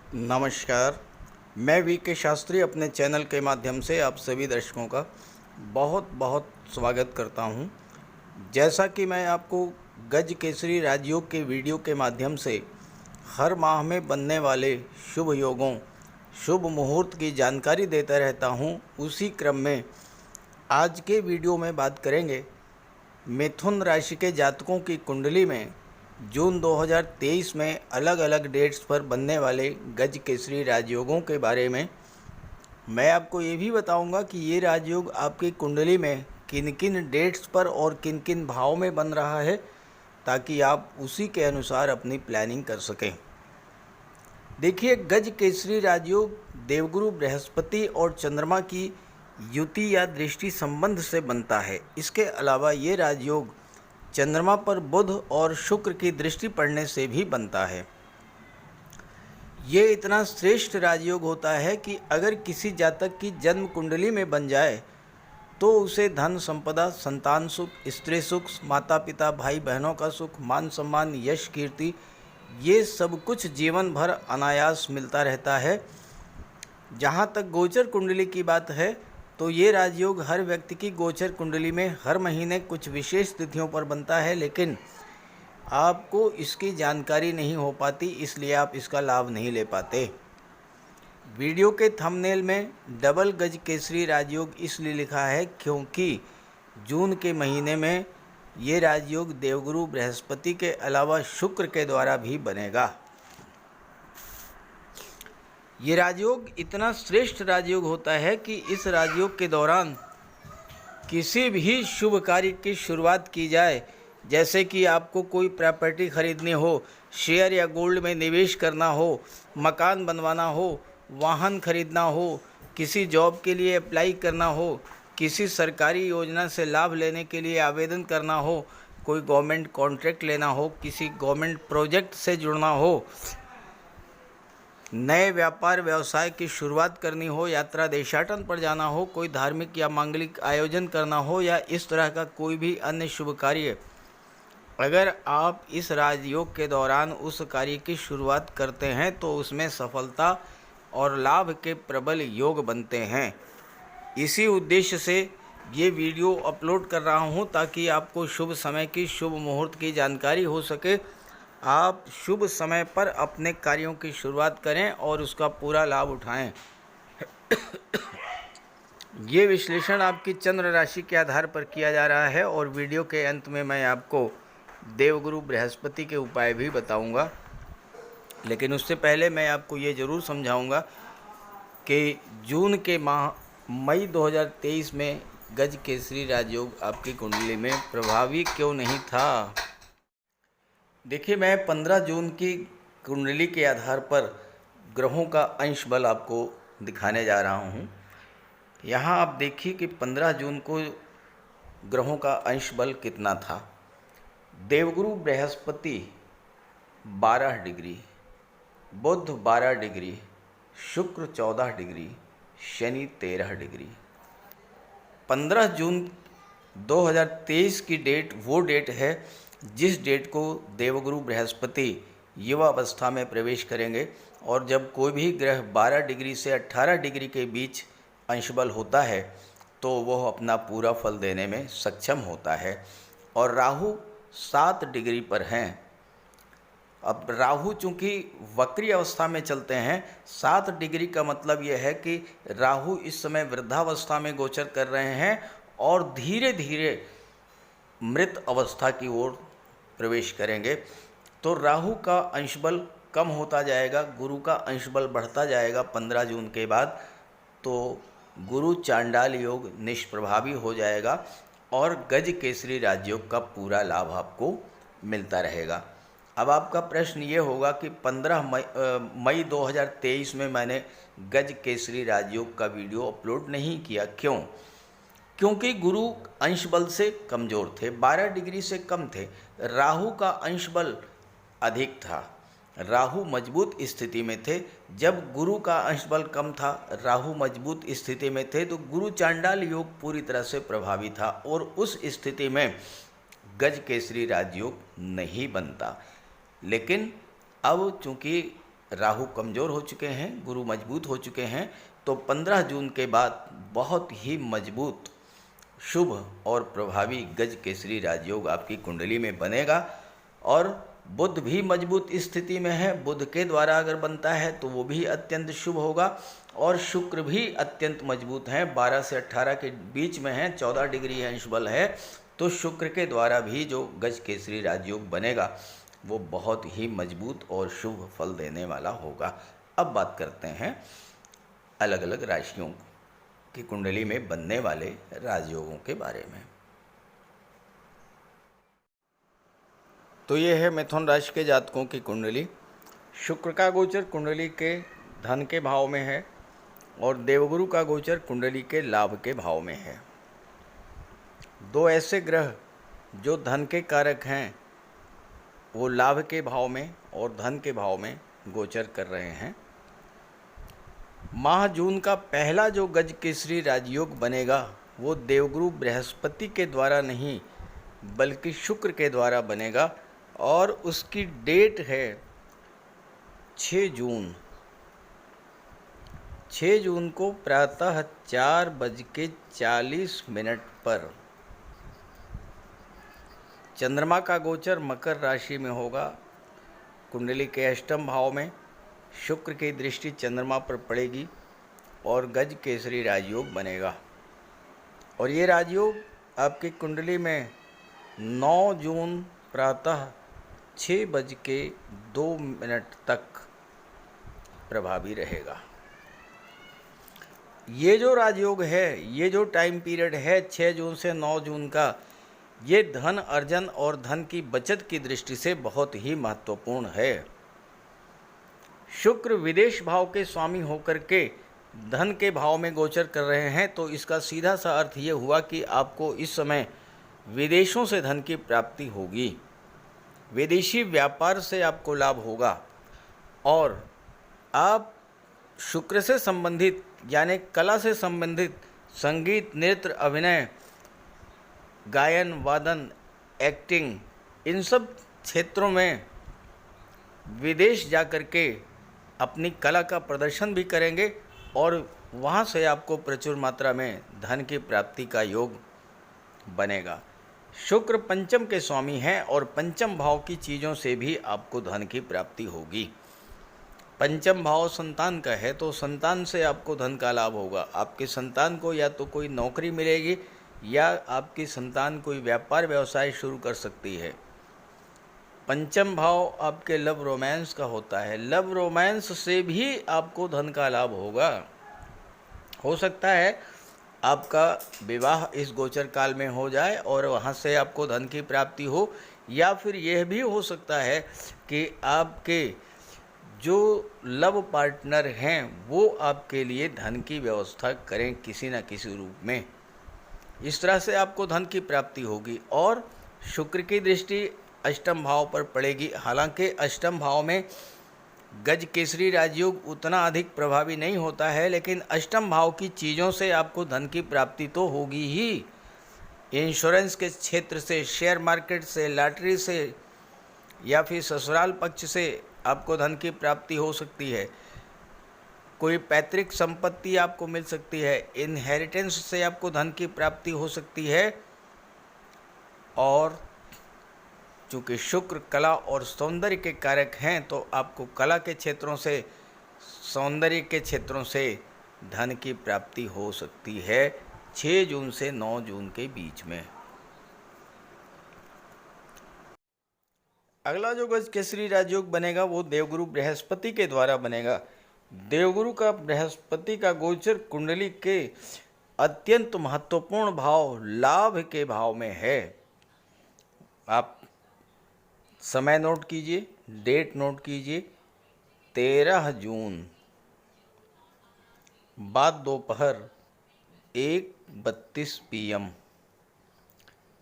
नमस्कार। मैं वी के शास्त्री अपने चैनल के माध्यम से आप सभी दर्शकों का बहुत बहुत स्वागत करता हूं। जैसा कि मैं आपको गज केसरी राजयोग के वीडियो के माध्यम से हर माह में बनने वाले शुभ योगों, शुभ मुहूर्त की जानकारी देता रहता हूं, उसी क्रम में आज के वीडियो में बात करेंगे मिथुन राशि के जातकों की कुंडली में जून 2023 में अलग अलग डेट्स पर बनने वाले गज केसरी राजयोगों के बारे में। मैं आपको ये भी बताऊंगा कि ये राजयोग आपकी कुंडली में किन किन डेट्स पर और किन किन भाव में बन रहा है, ताकि आप उसी के अनुसार अपनी प्लानिंग कर सकें। देखिए, गज केसरी राजयोग देवगुरु बृहस्पति और चंद्रमा की युति या दृष्टि संबंध से बनता है। इसके अलावा ये राजयोग चंद्रमा पर बुध और शुक्र की दृष्टि पड़ने से भी बनता है। ये इतना श्रेष्ठ राजयोग होता है कि अगर किसी जातक की जन्म कुंडली में बन जाए तो उसे धन संपदा, संतान सुख, स्त्री सुख, माता पिता, भाई बहनों का सुख, मान सम्मान, यश, कीर्ति, ये सब कुछ जीवन भर अनायास मिलता रहता है। जहाँ तक गोचर कुंडली की बात है तो ये राजयोग हर व्यक्ति की गोचर कुंडली में हर महीने कुछ विशेष तिथियों पर बनता है, लेकिन आपको इसकी जानकारी नहीं हो पाती, इसलिए आप इसका लाभ नहीं ले पाते। वीडियो के थंबनेल में डबल गज केसरी राजयोग इसलिए लिखा है क्योंकि जून के महीने में ये राजयोग देवगुरु बृहस्पति के अलावा शुक्र के द्वारा भी बनेगा। ये राजयोग इतना श्रेष्ठ राजयोग होता है कि इस राजयोग के दौरान किसी भी शुभ कार्य की शुरुआत की जाए, जैसे कि आपको कोई प्रॉपर्टी खरीदनी हो, शेयर या गोल्ड में निवेश करना हो, मकान बनवाना हो, वाहन खरीदना हो, किसी जॉब के लिए अप्लाई करना हो, किसी सरकारी योजना से लाभ लेने के लिए आवेदन करना हो, कोई गवर्नमेंट कॉन्ट्रैक्ट लेना हो, किसी गवर्नमेंट प्रोजेक्ट से जुड़ना हो, नए व्यापार व्यवसाय की शुरुआत करनी हो, यात्रा देशाटन पर जाना हो, कोई धार्मिक या मांगलिक आयोजन करना हो या इस तरह का कोई भी अन्य शुभ कार्य, अगर आप इस राजयोग के दौरान उस कार्य की शुरुआत करते हैं तो उसमें सफलता और लाभ के प्रबल योग बनते हैं। इसी उद्देश्य से ये वीडियो अपलोड कर रहा हूँ ताकि आपको शुभ समय की, शुभ मुहूर्त की जानकारी हो सके, आप शुभ समय पर अपने कार्यों की शुरुआत करें और उसका पूरा लाभ उठाएं। ये विश्लेषण आपकी चंद्र राशि के आधार पर किया जा रहा है और वीडियो के अंत में मैं आपको देवगुरु बृहस्पति के उपाय भी बताऊंगा। लेकिन उससे पहले मैं आपको ये ज़रूर समझाऊंगा कि जून के माह मई 2023 में गज केसरी राजयोग आपकी कुंडली में प्रभावी क्यों नहीं था। देखिए, मैं 15 जून की कुंडली के आधार पर ग्रहों का अंश बल आपको दिखाने जा रहा हूँ। यहाँ आप देखिए कि 15 जून को ग्रहों का अंश बल कितना था। देवगुरु बृहस्पति 12 डिग्री, बुध 12 डिग्री, शुक्र 14 डिग्री, शनि 13 डिग्री। 15 जून 2023 की डेट वो डेट है जिस डेट को देवगुरु बृहस्पति युवावस्था में प्रवेश करेंगे, और जब कोई भी ग्रह 12 डिग्री से 18 डिग्री के बीच अंशबल होता है तो वह अपना पूरा फल देने में सक्षम होता है। और राहु 7 डिग्री पर हैं। अब राहु चूँकि वक्री अवस्था में चलते हैं, 7 डिग्री का मतलब यह है कि राहु इस समय वृद्धावस्था में गोचर कर रहे हैं और धीरे धीरे मृत अवस्था की ओर प्रवेश करेंगे। तो राहु का अंशबल कम होता जाएगा, गुरु का अंशबल बढ़ता जाएगा 15 जून के बाद। तो गुरु चांडाल योग निष्प्रभावी हो जाएगा और गज केसरी राजयोग का पूरा लाभ आपको मिलता रहेगा। अब आपका प्रश्न ये होगा कि 15 मई 2023 में मैंने गज केसरी राजयोग का वीडियो अपलोड नहीं किया, क्यों? क्योंकि गुरु अंश बल से कमज़ोर थे, 12 डिग्री से कम थे। राहु का अंश बल अधिक था, राहु मजबूत स्थिति में थे। जब गुरु का अंश बल कम था, राहु मजबूत स्थिति में थे, तो गुरु चांडाल योग पूरी तरह से प्रभावी था और उस स्थिति में गज केसरी राजयोग नहीं बनता। लेकिन अब चूँकि राहु कमज़ोर हो चुके हैं, गुरु मजबूत हो चुके हैं, तो 15 जून के बाद बहुत ही मजबूत, शुभ और प्रभावी गज केसरी राजयोग आपकी कुंडली में बनेगा। और बुध भी मजबूत स्थिति में है, बुध के द्वारा अगर बनता है तो वो भी अत्यंत शुभ होगा। और शुक्र भी अत्यंत मजबूत हैं, 12 से 18 के बीच में है, 14 डिग्री अंश बल है, तो शुक्र के द्वारा भी जो गज केसरी राजयोग बनेगा वो बहुत ही मजबूत और शुभ फल देने वाला होगा। अब बात करते हैं अलग अलग राशियों की कुंडली में बनने वाले राजयोगों के बारे में। तो ये है मिथुन राशि के जातकों की कुंडली। शुक्र का गोचर कुंडली के धन के भाव में है और देवगुरु का गोचर कुंडली के लाभ के भाव में है। दो ऐसे ग्रह जो धन के कारक हैं वो लाभ के भाव में और धन के भाव में गोचर कर रहे हैं। माह जून का पहला जो गज केसरी राजयोग बनेगा वो देवगुरु बृहस्पति के द्वारा नहीं बल्कि शुक्र के द्वारा बनेगा और उसकी डेट है 6 जून। 6 जून को प्रातः 4:40 पर चंद्रमा का गोचर मकर राशि में होगा। कुंडली के अष्टम भाव में शुक्र की दृष्टि चंद्रमा पर पड़ेगी और गज केसरी राजयोग बनेगा। और ये राजयोग आपकी कुंडली में 9 जून प्रातः 6:02 तक प्रभावी रहेगा। ये जो राजयोग है, ये जो टाइम पीरियड है 6 जून से 9 जून का, ये धन अर्जन और धन की बचत की दृष्टि से बहुत ही महत्वपूर्ण है। शुक्र विदेश भाव के स्वामी होकर के धन के भाव में गोचर कर रहे हैं, तो इसका सीधा सा अर्थ ये हुआ कि आपको इस समय विदेशों से धन की प्राप्ति होगी, विदेशी व्यापार से आपको लाभ होगा। और आप शुक्र से संबंधित यानी कला से संबंधित संगीत, नृत्य, अभिनय, गायन, वादन, एक्टिंग, इन सब क्षेत्रों में विदेश जाकर के अपनी कला का प्रदर्शन भी करेंगे और वहाँ से आपको प्रचुर मात्रा में धन की प्राप्ति का योग बनेगा। शुक्र पंचम के स्वामी हैं और पंचम भाव की चीज़ों से भी आपको धन की प्राप्ति होगी। पंचम भाव संतान का है तो संतान से आपको धन का लाभ होगा। आपके संतान को या तो कोई नौकरी मिलेगी या आपकी संतान कोई व्यापार व्यवसाय शुरू कर सकती है। पंचम भाव आपके लव रोमांस का होता है, लव रोमांस से भी आपको धन का लाभ होगा। हो सकता है आपका विवाह इस गोचर काल में हो जाए और वहाँ से आपको धन की प्राप्ति हो, या फिर यह भी हो सकता है कि आपके जो लव पार्टनर हैं वो आपके लिए धन की व्यवस्था करें किसी न किसी रूप में। इस तरह से आपको धन की प्राप्ति होगी। और शुक्र की दृष्टि अष्टम भाव पर पड़ेगी। हालांकि अष्टम भाव में गज केसरी राजयोग उतना अधिक प्रभावी नहीं होता है, लेकिन अष्टम भाव की चीज़ों से आपको धन की प्राप्ति तो होगी ही। इंश्योरेंस के क्षेत्र से, शेयर मार्केट से, लॉटरी से या फिर ससुराल पक्ष से आपको धन की प्राप्ति हो सकती है। कोई पैतृक संपत्ति आपको मिल सकती है, इनहेरिटेंस से आपको धन की प्राप्ति हो सकती है। और चूँकि शुक्र कला और सौंदर्य के कारक हैं तो आपको कला के क्षेत्रों से, सौंदर्य के क्षेत्रों से धन की प्राप्ति हो सकती है 6 जून से 9 जून के बीच में। अगला जो गज केसरी राजयोग बनेगा वो देवगुरु बृहस्पति के द्वारा बनेगा। देवगुरु का बृहस्पति का गोचर कुंडली के अत्यंत महत्वपूर्ण भाव लाभ के भाव में है। आप समय नोट कीजिए, डेट नोट कीजिए, 13 जून बाद दोपहर 1:32 PM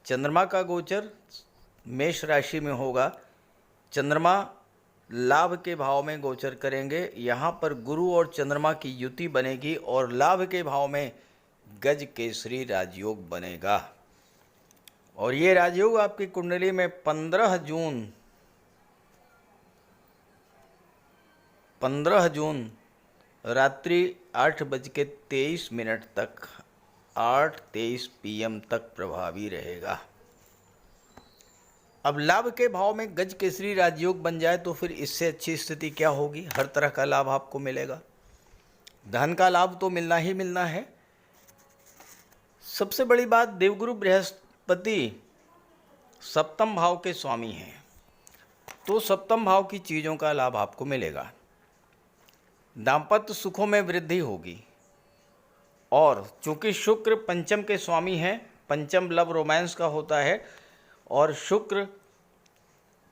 चंद्रमा का गोचर मेष राशि में होगा। चंद्रमा लाभ के भाव में गोचर करेंगे। यहाँ पर गुरु और चंद्रमा की युति बनेगी और लाभ के भाव में गज केसरी राजयोग बनेगा। और ये राजयोग आपकी कुंडली में 15 15 जून रात्रि 8:23 तक 8:23 PM तक प्रभावी रहेगा। अब लाभ के भाव में गज केसरी राजयोग बन जाए तो फिर इससे अच्छी स्थिति क्या होगी। हर तरह का लाभ आपको मिलेगा। धन का लाभ तो मिलना ही मिलना है। सबसे बड़ी बात, देवगुरु बृहस्पति सप्तम भाव के स्वामी हैं, तो सप्तम भाव की चीज़ों का लाभ आपको मिलेगा। दाम्पत्य सुखों में वृद्धि होगी। और चूंकि शुक्र पंचम के स्वामी हैं, पंचम लव रोमांस का होता है, और शुक्र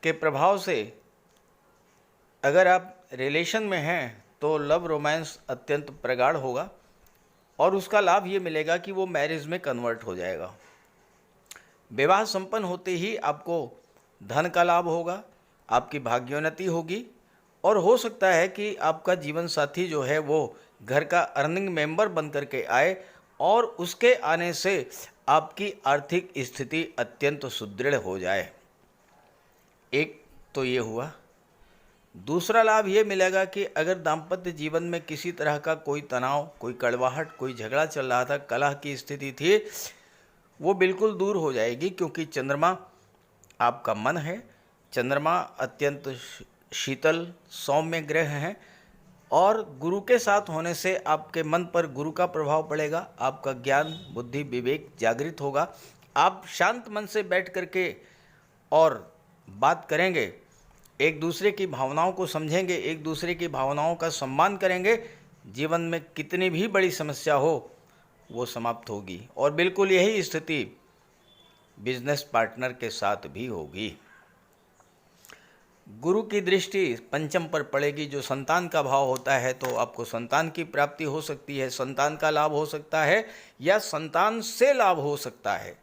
के प्रभाव से अगर आप रिलेशन में हैं तो लव रोमांस अत्यंत प्रगाढ़ होगा और उसका लाभ ये मिलेगा कि वो मैरिज में कन्वर्ट हो जाएगा। विवाह संपन्न होते ही आपको धन का लाभ होगा, आपकी भाग्योन्नति होगी और हो सकता है कि आपका जीवन साथी जो है वो घर का अर्निंग मेंबर बन करके आए और उसके आने से आपकी आर्थिक स्थिति अत्यंत सुदृढ़ हो जाए। एक तो ये हुआ। दूसरा लाभ ये मिलेगा कि अगर दाम्पत्य जीवन में किसी तरह का कोई तनाव, कोई कड़वाहट, कोई झगड़ा चल रहा था, कलह की स्थिति थी, वो बिल्कुल दूर हो जाएगी, क्योंकि चंद्रमा आपका मन है। चंद्रमा अत्यंत शीतल सौम्य ग्रह हैं और गुरु के साथ होने से आपके मन पर गुरु का प्रभाव पड़ेगा। आपका ज्ञान, बुद्धि, विवेक जागृत होगा। आप शांत मन से बैठ करके और बात करेंगे, एक दूसरे की भावनाओं को समझेंगे, एक दूसरे की भावनाओं का सम्मान करेंगे। जीवन में कितनी भी बड़ी समस्या हो वो समाप्त होगी। और बिल्कुल यही स्थिति बिजनेस पार्टनर के साथ भी होगी। गुरु की दृष्टि पंचम पर पड़ेगी, जो संतान का भाव होता है, तो आपको संतान की प्राप्ति हो सकती है, संतान का लाभ हो सकता है या संतान से लाभ हो सकता है।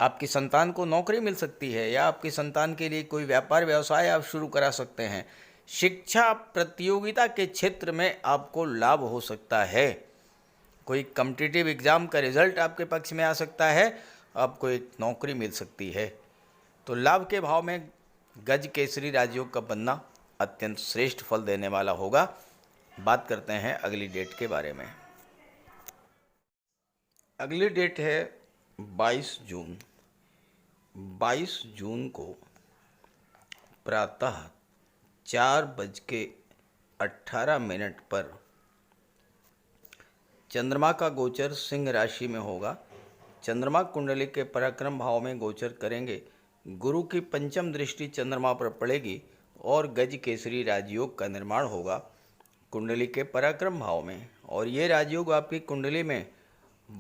आपकी संतान को नौकरी मिल सकती है या आपकी संतान के लिए कोई व्यापार व्यवसाय आप शुरू करा सकते हैं। शिक्षा प्रतियोगिता के क्षेत्र में आपको लाभ हो सकता है। कोई कॉम्पिटिटिव एग्ज़ाम का रिजल्ट आपके पक्ष में आ सकता है, आपको एक नौकरी मिल सकती है। तो लाभ के भाव में गज केसरी राजयोग का बनना अत्यंत श्रेष्ठ फल देने वाला होगा। बात करते हैं अगली डेट के बारे में। अगली डेट है 22 जून। 22 जून को प्रातः 4:18 पर चंद्रमा का गोचर सिंह राशि में होगा। चंद्रमा कुंडली के पराक्रम भाव में गोचर करेंगे। गुरु की पंचम दृष्टि चंद्रमा पर पड़ेगी और गज केसरी राजयोग का निर्माण होगा कुंडली के पराक्रम भाव में। और ये राजयोग आपकी कुंडली में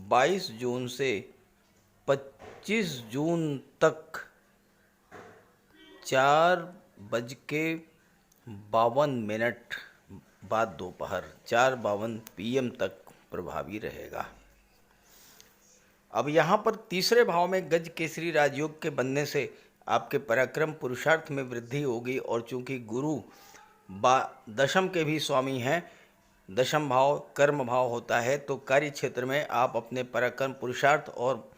22 जून से 25 जून तक 4:52 बाद दोपहर 4:52 PM तक प्रभावी रहेगा। अब यहाँ पर तीसरे भाव में गज केसरी राजयोग के बनने से आपके पराक्रम पुरुषार्थ में वृद्धि होगी। और चूंकि गुरु दशम के भी स्वामी हैं, दशम भाव कर्म भाव होता है, तो कार्य क्षेत्र में आप अपने पराक्रम पुरुषार्थ और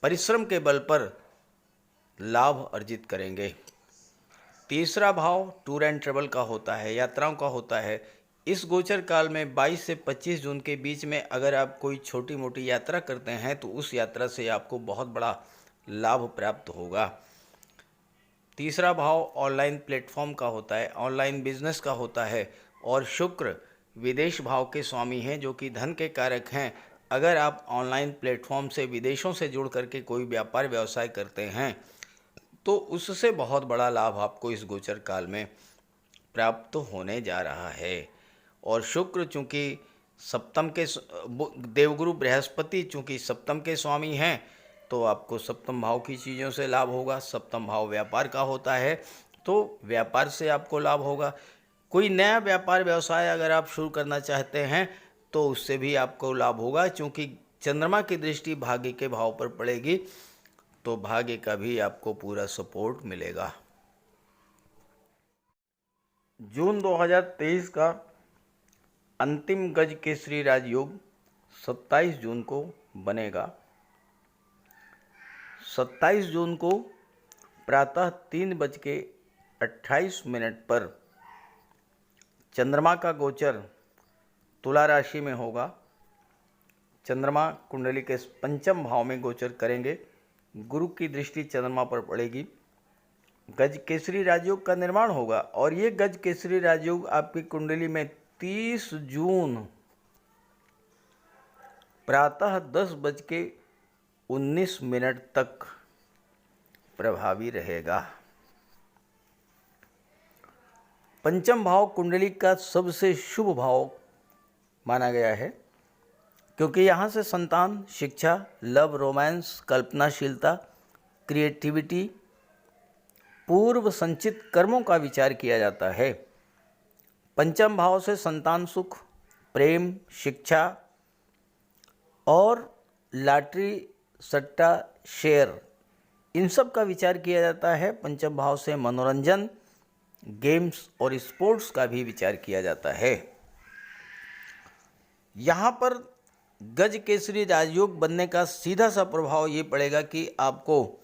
परिश्रम के बल पर लाभ अर्जित करेंगे। तीसरा भाव टूर एंड ट्रेवल का होता है, यात्राओं का होता है। इस गोचर काल में 22 से 25 जून के बीच में अगर आप कोई छोटी मोटी यात्रा करते हैं तो उस यात्रा से आपको बहुत बड़ा लाभ प्राप्त होगा। तीसरा भाव ऑनलाइन प्लेटफॉर्म का होता है, ऑनलाइन बिजनेस का होता है। और शुक्र विदेश भाव के स्वामी हैं, जो कि धन के कारक हैं। अगर आप ऑनलाइन प्लेटफॉर्म से विदेशों से जुड़ करके कोई व्यापार व्यवसाय करते हैं तो उससे बहुत बड़ा लाभ आपको इस गोचर काल में प्राप्त होने जा रहा है। और शुक्र चूँकि सप्तम के देवगुरु बृहस्पति चूँकि सप्तम के स्वामी हैं, तो आपको सप्तम भाव की चीज़ों से लाभ होगा। सप्तम भाव व्यापार का होता है, तो व्यापार से आपको लाभ होगा। कोई नया व्यापार व्यवसाय अगर आप शुरू करना चाहते हैं तो उससे भी आपको लाभ होगा। चूँकि चंद्रमा की दृष्टि भाग्य के भाव पर पड़ेगी, तो भाग्य का भी आपको पूरा सपोर्ट मिलेगा। जून 2023 का अंतिम गज केसरी राजयोग 27 जून को बनेगा। 27 जून को प्रातः 3:28 पर चंद्रमा का गोचर तुला राशि में होगा। चंद्रमा कुंडली के पंचम भाव में गोचर करेंगे। गुरु की दृष्टि चंद्रमा पर पड़ेगी। गज केसरी राजयोग का निर्माण होगा और ये गज केसरी राजयोग आपकी कुंडली में 30 जून प्रातः 10:19 तक प्रभावी रहेगा। पंचम भाव कुंडली का सबसे शुभ भाव माना गया है, क्योंकि यहाँ से संतान, शिक्षा, लव, रोमांस, कल्पनाशीलता, क्रिएटिविटी, पूर्व संचित कर्मों का विचार किया जाता है। पंचम भाव से संतान सुख, प्रेम, शिक्षा और लॉटरी, सट्टा, शेयर, इन सब का विचार किया जाता है। पंचम भाव से मनोरंजन, गेम्स और स्पोर्ट्स का भी विचार किया जाता है। यहाँ पर गज केसरी राजयोग बनने का सीधा सा प्रभाव ये पड़ेगा कि आपको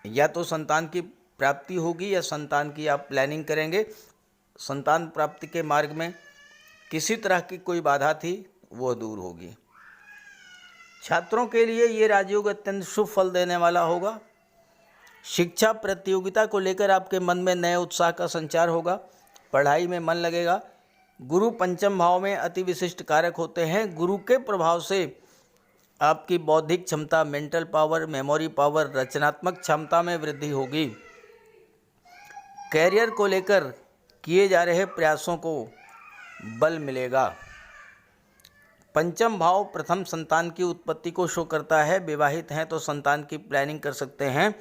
या तो संतान की प्राप्ति होगी या संतान की आप प्लानिंग करेंगे। संतान प्राप्ति के मार्ग में किसी तरह की कोई बाधा थी वो दूर होगी। छात्रों के लिए ये राजयोग अत्यंत शुभ फल देने वाला होगा। शिक्षा प्रतियोगिता को लेकर आपके मन में नए उत्साह का संचार होगा। पढ़ाई में मन लगेगा। गुरु पंचम भाव में अति विशिष्ट कारक होते हैं। गुरु के प्रभाव से आपकी बौद्धिक क्षमता, मेंटल पावर, मेमोरी पावर, रचनात्मक क्षमता में वृद्धि होगी। कैरियर को लेकर किए जा रहे प्रयासों को बल मिलेगा। पंचम भाव प्रथम संतान की उत्पत्ति को शो करता है। विवाहित हैं तो संतान की प्लानिंग कर सकते हैं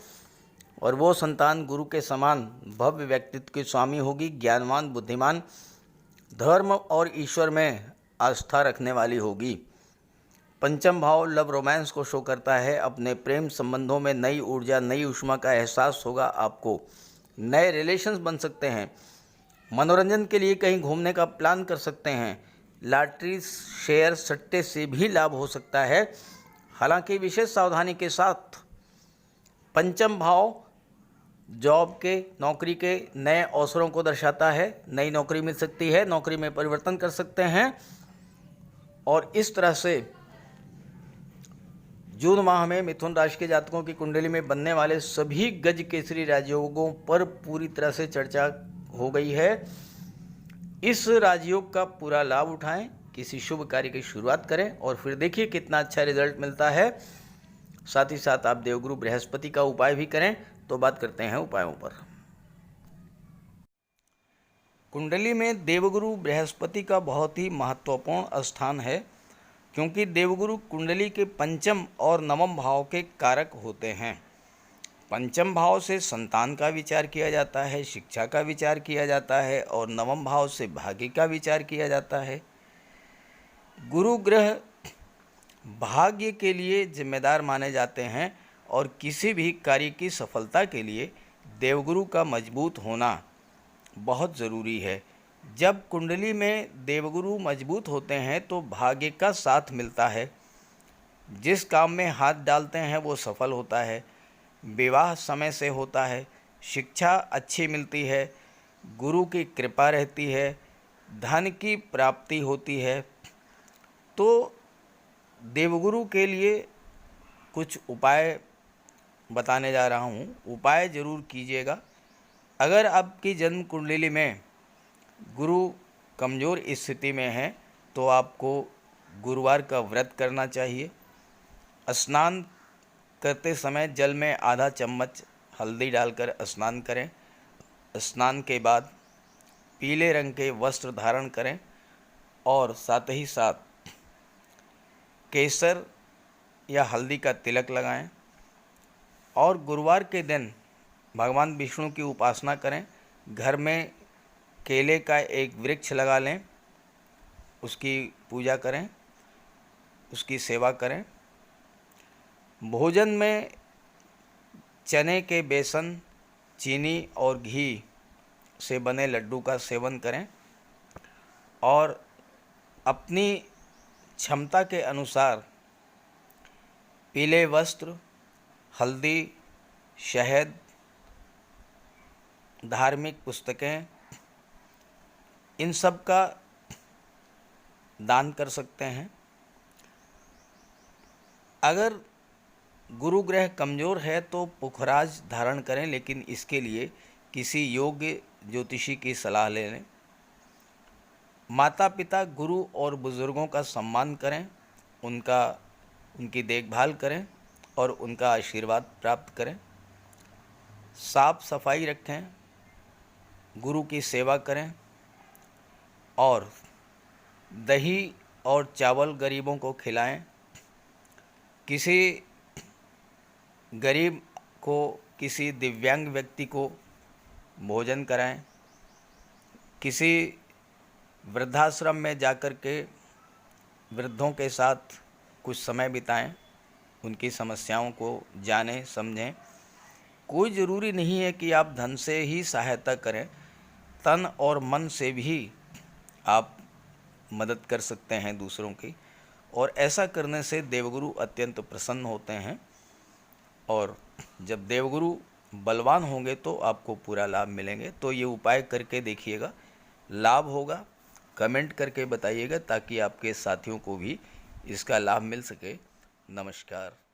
और वो संतान गुरु के समान भव्य व्यक्तित्व की स्वामी होगी। ज्ञानवान, बुद्धिमान, धर्म और ईश्वर में आस्था रखने वाली होगी। पंचम भाव लव, रोमांस को शो करता है। अपने प्रेम संबंधों में नई ऊर्जा, नई ऊष्मा का एहसास होगा। आपको नए रिलेशंस बन सकते हैं। मनोरंजन के लिए कहीं घूमने का प्लान कर सकते हैं। लॉटरी, शेयर, सट्टे से भी लाभ हो सकता है, हालांकि विशेष सावधानी के साथ। पंचम भाव जॉब के, नौकरी के नए अवसरों को दर्शाता है। नई नौकरी मिल सकती है, नौकरी में परिवर्तन कर सकते हैं और इस तरह से जून माह में मिथुन राशि के जातकों की कुंडली में बनने वाले सभी गज केसरी राजयोगों पर पूरी तरह से चर्चा हो गई है। इस राजयोग का पूरा लाभ उठाएं, किसी शुभ कार्य की शुरुआत करें और फिर देखिए कितना अच्छा रिजल्ट मिलता है। साथ ही साथ आप देवगुरु बृहस्पति का उपाय भी करें। तो बात करते हैं उपायों पर। कुंडली में देवगुरु बृहस्पति का बहुत ही महत्वपूर्ण स्थान है, क्योंकि देवगुरु कुंडली के पंचम और नवम भाव के कारक होते हैं। पंचम भाव से संतान का विचार किया जाता है, शिक्षा का विचार किया जाता है और नवम भाव से भाग्य का विचार किया जाता है। गुरु ग्रह भाग्य के लिए जिम्मेदार माने जाते हैं और किसी भी कार्य की सफलता के लिए देवगुरु का मजबूत होना बहुत ज़रूरी है। जब कुंडली में देवगुरु मजबूत होते हैं तो भाग्य का साथ मिलता है। जिस काम में हाथ डालते हैं वो सफल होता है। विवाह समय से होता है। शिक्षा अच्छी मिलती है। गुरु की कृपा रहती है। धन की प्राप्ति होती है। तो देवगुरु के लिए कुछ उपाय बताने जा रहा हूँ। उपाय ज़रूर कीजिएगा। अगर आपकी जन्म कुंडली में गुरु कमज़ोर स्थिति में है तो आपको गुरुवार का व्रत करना चाहिए। स्नान करते समय जल में आधा चम्मच हल्दी डालकर स्नान करें। स्नान के बाद पीले रंग के वस्त्र धारण करें और साथ ही साथ केसर या हल्दी का तिलक लगाएं और गुरुवार के दिन भगवान विष्णु की उपासना करें। घर में केले का एक वृक्ष लगा लें, उसकी पूजा करें, उसकी सेवा करें। भोजन में चने के बेसन, चीनी और घी से बने लड्डू का सेवन करें और अपनी क्षमता के अनुसार पीले वस्त्र, हल्दी, शहद, धार्मिक पुस्तकें इन सब का दान कर सकते हैं। अगर गुरु ग्रह कमज़ोर है तो पुखराज धारण करें, लेकिन इसके लिए किसी योग्य ज्योतिषी की सलाह ले लें। माता पिता, गुरु और बुज़ुर्गों का सम्मान करें, उनकी देखभाल करें और उनका आशीर्वाद प्राप्त करें। साफ सफाई रखें, गुरु की सेवा करें और दही और चावल गरीबों को खिलाएं। किसी गरीब को, किसी दिव्यांग व्यक्ति को भोजन कराएं। किसी वृद्धाश्रम में जाकर के वृद्धों के साथ कुछ समय बिताएं, उनकी समस्याओं को जानें समझें। कोई ज़रूरी नहीं है कि आप धन से ही सहायता करें, तन और मन से भी आप मदद कर सकते हैं दूसरों की, और ऐसा करने से देवगुरु अत्यंत प्रसन्न होते हैं। और जब देवगुरु बलवान होंगे तो आपको पूरा लाभ मिलेंगे। तो ये उपाय करके देखिएगा, लाभ होगा। कमेंट करके बताइएगा ताकि आपके साथियों को भी इसका लाभ मिल सके। नमस्कार।